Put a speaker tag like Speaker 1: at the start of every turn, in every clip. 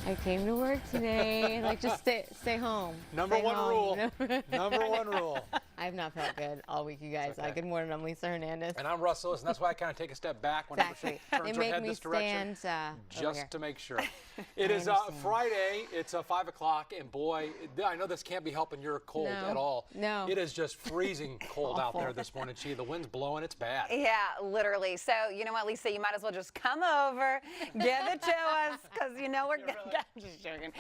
Speaker 1: I came to work today. Like, just stay home.
Speaker 2: Number
Speaker 1: Stay
Speaker 2: one
Speaker 1: home.
Speaker 2: rule. Number one rule.
Speaker 1: I have not felt good all week, you guys.
Speaker 2: Okay.
Speaker 1: Good morning, I'm Lisa Hernandez.
Speaker 2: And I'm Russ Lewis, and that's why I kind of take a step back when
Speaker 1: Exactly.
Speaker 2: turns
Speaker 1: They
Speaker 2: her
Speaker 1: make
Speaker 2: head
Speaker 1: me
Speaker 2: this direction,
Speaker 1: stand, over here.
Speaker 2: just to make sure. It is
Speaker 1: understand.
Speaker 2: Friday. It's 5 o'clock, and boy, I know this can't be helping your cold at all.
Speaker 1: No.
Speaker 2: It is just freezing cold out there this morning. Gee, the wind's blowing. It's bad.
Speaker 3: Yeah, literally. So, you know what, Lisa, you might as well just come over, give it to us, because you know we're going to. I'm just joking.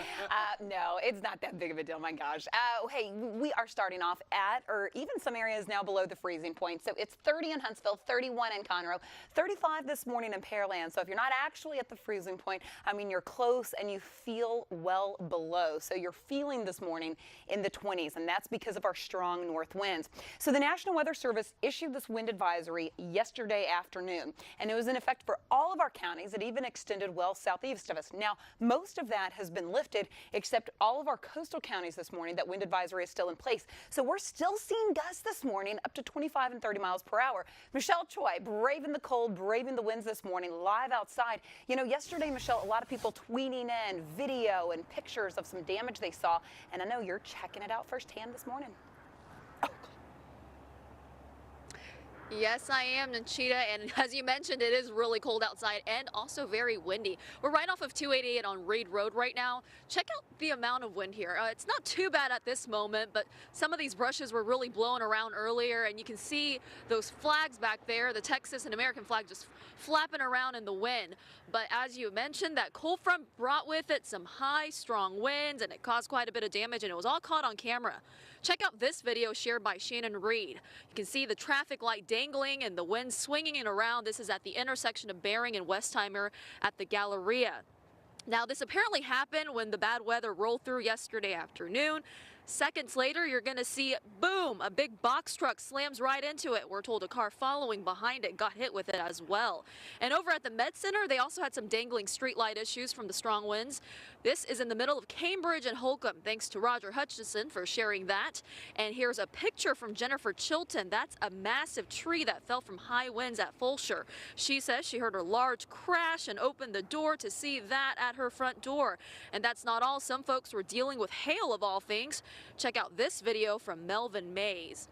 Speaker 3: No, it's not that big of a deal, my gosh. Hey, we are starting off at, or even some areas now below the freezing point. So it's 30 in Huntsville, 31 in Conroe, 35 this morning in Pearland. So if you're not actually at the freezing point, I mean, you're close and you feel well below. So you're feeling this morning in the 20s, and that's because of our strong north winds. So the National Weather Service issued this wind advisory yesterday afternoon, and it was in effect for all of our counties. It even extended well southeast of us. Now, most of that has been lifted, except all of our coastal counties this morning. That wind advisory is still in place. So we're still seeing gusts this morning up to 25 and 30 miles per hour. Michelle Choi, braving the cold, braving the winds this morning, live outside. You know, yesterday, Michelle, a lot of people tweeting in video and pictures of some damage they saw, and I know you're checking it out firsthand this morning.
Speaker 4: Yes, I am, Nachita, and as you mentioned, it is really cold outside and also very windy. We're right off of 288 on Reed Road right now. Check out the amount of wind here. It's not too bad at this moment, but some of these brushes were really blowing around earlier, and you can see those flags back there, the Texas and American flag just flapping around in the wind. But as you mentioned, that cold front brought with it some high, strong winds, and it caused quite a bit of damage, and it was all caught on camera. Check out this video shared by Shannon Reed. You can see the traffic light dangling and the wind swinging it around. This is at the intersection of Bering and Westheimer at the Galleria. Now, this apparently happened when the bad weather rolled through yesterday afternoon. Seconds later, you're going to see, boom, a big box truck slams right into it. We're told a car following behind it got hit with it as well. And over at the Med Center, they also had some dangling streetlight issues from the strong winds. This is in the middle of Cambridge and Holcomb. Thanks to Roger Hutchison for sharing that. And here's a picture from Jennifer Chilton. That's a massive tree that fell from high winds at Fulshear. She says she heard a large crash and opened the door to see that at her front door. And that's not all. Some folks were dealing with hail of all things. Check out this video from Melvin Mays.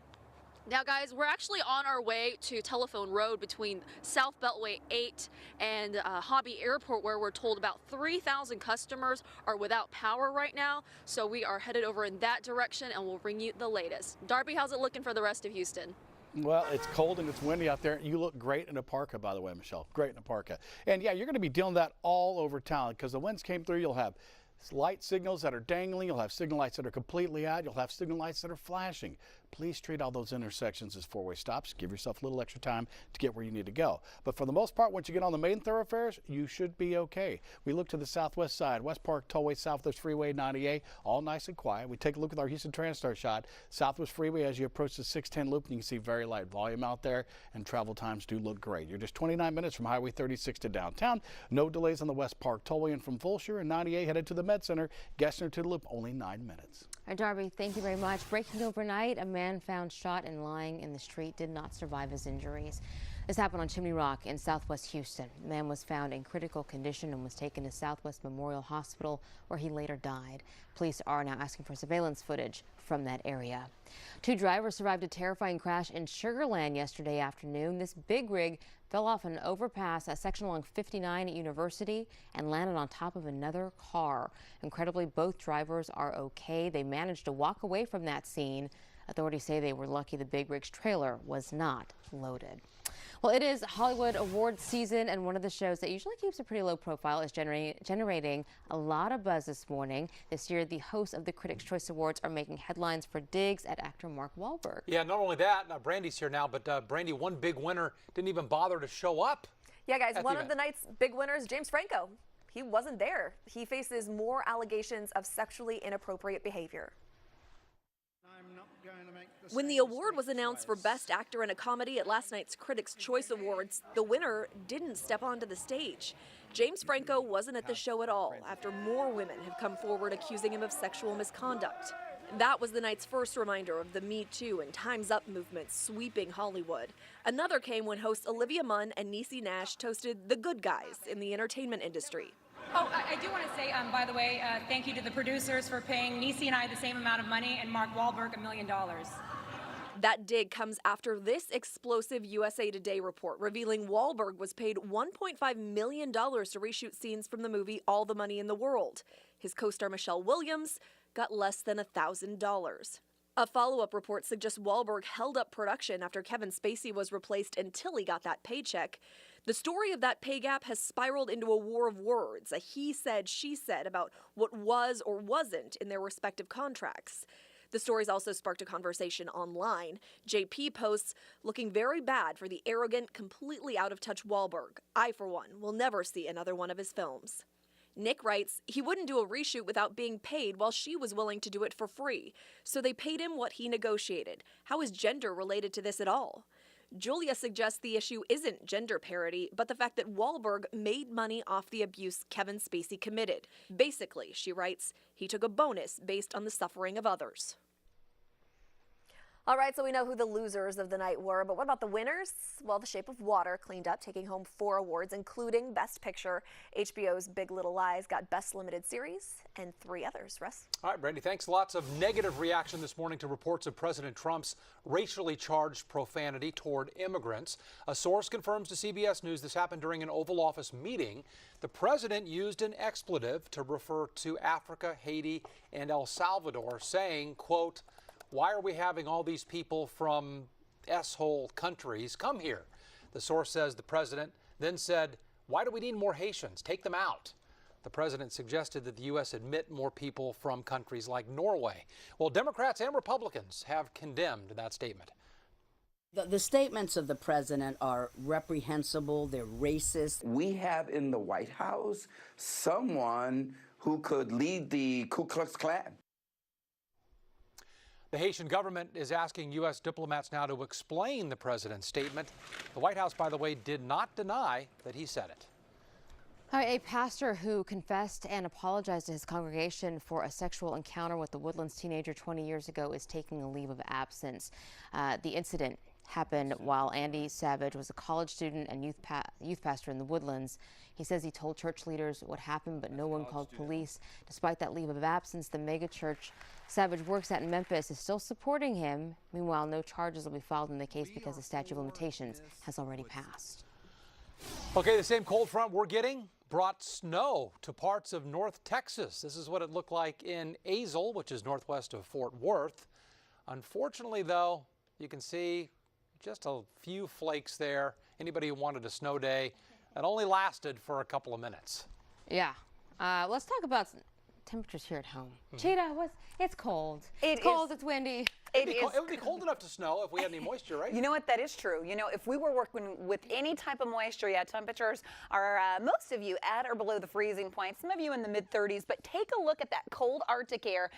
Speaker 4: Now, guys, we're actually on our way to Telephone Road between South Beltway 8 and Hobby Airport, where we're told about 3,000 customers are without power right now. So we are headed over in that direction, and we'll bring you the latest. Darby, how's it looking for the rest of Houston?
Speaker 5: Well, it's cold and it's windy out there. You look great in a parka, by the way, Michelle. Great in a parka. And yeah, you're going to be dealing with that all over town because the winds came through. You'll have light signals that are dangling. You'll have signal lights that are completely out. You'll have signal lights that are flashing. Please treat all those intersections as four-way stops. Give yourself a little extra time to get where you need to go. But for the most part, once you get on the main thoroughfares, you should be okay. We look to the southwest side, West Park Tollway, Southwest Freeway 98, all nice and quiet. We take a look at our Houston Transtar shot. Southwest Freeway, as you approach the 610 loop, and you can see very light volume out there, and travel times do look great. You're just 29 minutes from Highway 36 to downtown. No delays on the West Park Tollway, and from Fulshear and 98 headed to the Med Center. Gessner to the loop, only 9 minutes.
Speaker 1: All right, Darby, thank you very much. Breaking overnight, a man found shot and lying in the street did not survive his injuries. This happened on Chimney Rock in southwest Houston. The man was found in critical condition and was taken to Southwest Memorial Hospital, where he later died. Police are now asking for surveillance footage from that area. Two drivers survived a terrifying crash in Sugar Land yesterday afternoon. This big rig fell off an overpass, a section along 59 at University, and landed on top of another car. Incredibly, both drivers are okay. They managed to walk away from that scene. Authorities say they were lucky the big rig's trailer was not loaded. Well, it is Hollywood Awards season, and one of the shows that usually keeps a pretty low profile is generating a lot of buzz this morning. This year, the hosts of the Critics' Choice Awards are making headlines for digs at actor Mark Wahlberg.
Speaker 2: Yeah, not only that, Brandy's here now, but Brandy, one big winner, didn't even bother to show up.
Speaker 6: Yeah, guys, one of the night's big winners, James Franco. He wasn't there. He faces more allegations of sexually inappropriate behavior. When the award was announced for Best Actor in a Comedy at last night's Critics' Choice Awards, the winner didn't step onto the stage. James Franco wasn't at the show at all after more women have come forward accusing him of sexual misconduct. That was the night's first reminder of the Me Too and Time's Up movements sweeping Hollywood. Another came when hosts Olivia Munn and Niecy Nash toasted the good guys in the entertainment industry.
Speaker 7: Oh, I do want to say, by the way, thank you to the producers for paying Niecy and I the same amount of money and Mark Wahlberg $1 million.
Speaker 6: That dig comes after this explosive USA Today report revealing Wahlberg was paid $1.5 million to reshoot scenes from the movie All the Money in the World. His co-star Michelle Williams got less than $1,000. A follow-up report suggests Wahlberg held up production after Kevin Spacey was replaced until he got that paycheck. The story of that pay gap has spiraled into a war of words, a he said, she said about what was or wasn't in their respective contracts. The stories also sparked a conversation online. JP posts, looking very bad for the arrogant, completely out-of-touch Wahlberg. I, for one, will never see another one of his films. Nick writes, he wouldn't do a reshoot without being paid while she was willing to do it for free. So they paid him what he negotiated. How is gender related to this at all? Julia suggests the issue isn't gender parity, but the fact that Wahlberg made money off the abuse Kevin Spacey committed. Basically, she writes, he took a bonus based on the suffering of others. All right, so we know who the losers of the night were, but what about the winners? Well, The Shape of Water cleaned up, taking home 4 awards, including Best Picture. HBO's Big Little Lies got Best Limited Series and 3 others. Russ?
Speaker 2: All right, Brandy, thanks. Lots of negative reaction this morning to reports of President Trump's racially charged profanity toward immigrants. A source confirms to CBS News this happened during an Oval Office meeting. The president used an expletive to refer to Africa, Haiti, and El Salvador, saying, quote, "Why are we having all these people from S-hole countries come here?" The source says the president then said, "Why do we need more Haitians? Take them out." The president suggested that the U.S. admit more people from countries like Norway. Well, Democrats and Republicans have condemned that statement.
Speaker 8: The statements of the president are reprehensible. They're racist.
Speaker 9: We have in the White House someone who could lead the Ku Klux Klan.
Speaker 2: The Haitian government is asking U.S. diplomats now to explain the president's statement. The White House, by the way, did not deny that he said it.
Speaker 1: A pastor who confessed and apologized to his congregation for a sexual encounter with the Woodlands teenager 20 years ago is taking a leave of absence. The incident happened while Andy Savage was a college student and youth pastor in the Woodlands. He says he told church leaders what happened, but no one called police. Despite that leave of absence, the mega church Savage works at in Memphis is still supporting him. Meanwhile, no charges will be filed in the case because the statute of limitations has already passed.
Speaker 2: Okay, the same cold front we're getting brought snow to parts of North Texas. This is what it looked like in Azle, which is northwest of Fort Worth. Unfortunately, though, you can see just a few flakes there. Anybody who wanted a snow day, it only lasted for a couple of minutes.
Speaker 1: Yeah. Let's talk about temperatures here at home. Cheetah, it's cold.
Speaker 3: It's
Speaker 1: cold, it's windy.
Speaker 2: It would be cold enough to snow if we had any moisture, right?
Speaker 3: You know what? That is true. You know, if we were working with any type of moisture, yeah, temperatures are most of you at or below the freezing point. Some of you in the mid-30s. But take a look at that cold Arctic air.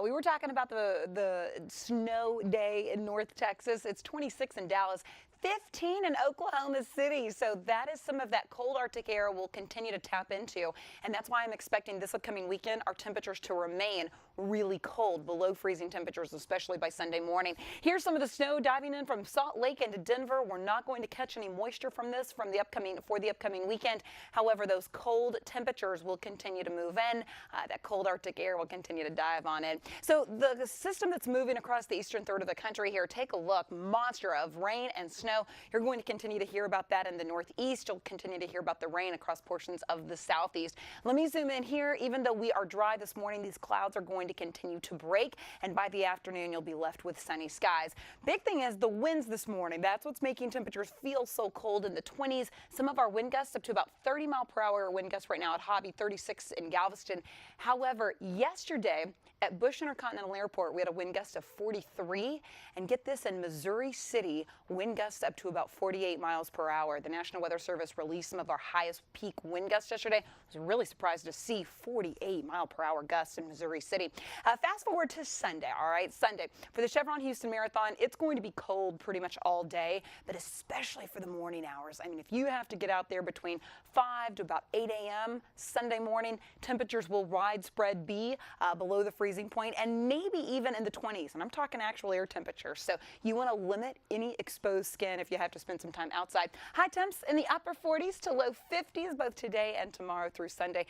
Speaker 3: We were talking about the snow day in North Texas. It's 26 in Dallas. 15 in Oklahoma City. So that is some of that cold Arctic air we'll continue to tap into. And that's why I'm expecting this upcoming weekend our temperatures to remain really cold, below freezing temperatures, especially by Sunday morning. Here's some of the snow diving in from Salt Lake into Denver. We're not going to catch any moisture from this for the upcoming weekend. However, those cold temperatures will continue to move in. That cold Arctic air will continue to dive on in. So the system that's moving across the eastern third of the country here, take a look. Monster of rain and snow. You're going to continue to hear about that in the northeast. You'll continue to hear about the rain across portions of the southeast. Let me zoom in here. Even though we are dry this morning, these clouds are going to continue to break, and by the afternoon you'll be left with sunny skies. Big thing is the winds this morning. That's what's making temperatures feel so cold in the 20s. Some of our wind gusts up to about 30-mile-per-hour wind gusts right now at Hobby, 36 in Galveston. However, yesterday at Bush Intercontinental Airport, we had a wind gust of 43, and get this, in Missouri City, wind gusts up to about 48 miles per hour. The National Weather Service released some of our highest peak wind gusts yesterday. I was really surprised to see 48-mile-per-hour gusts in Missouri City. Fast forward to Sunday, all right? Sunday. For the Chevron Houston Marathon, it's going to be cold pretty much all day, but especially for the morning hours. I mean, if you have to get out there between 5 to about 8 a.m. Sunday morning, temperatures will widespread be below the freezing point and maybe even in the 20s. And I'm talking actual air temperatures. So you want to limit any exposed skin if you have to spend some time outside. High temps in the upper 40s to low 50s both today and tomorrow through Sunday.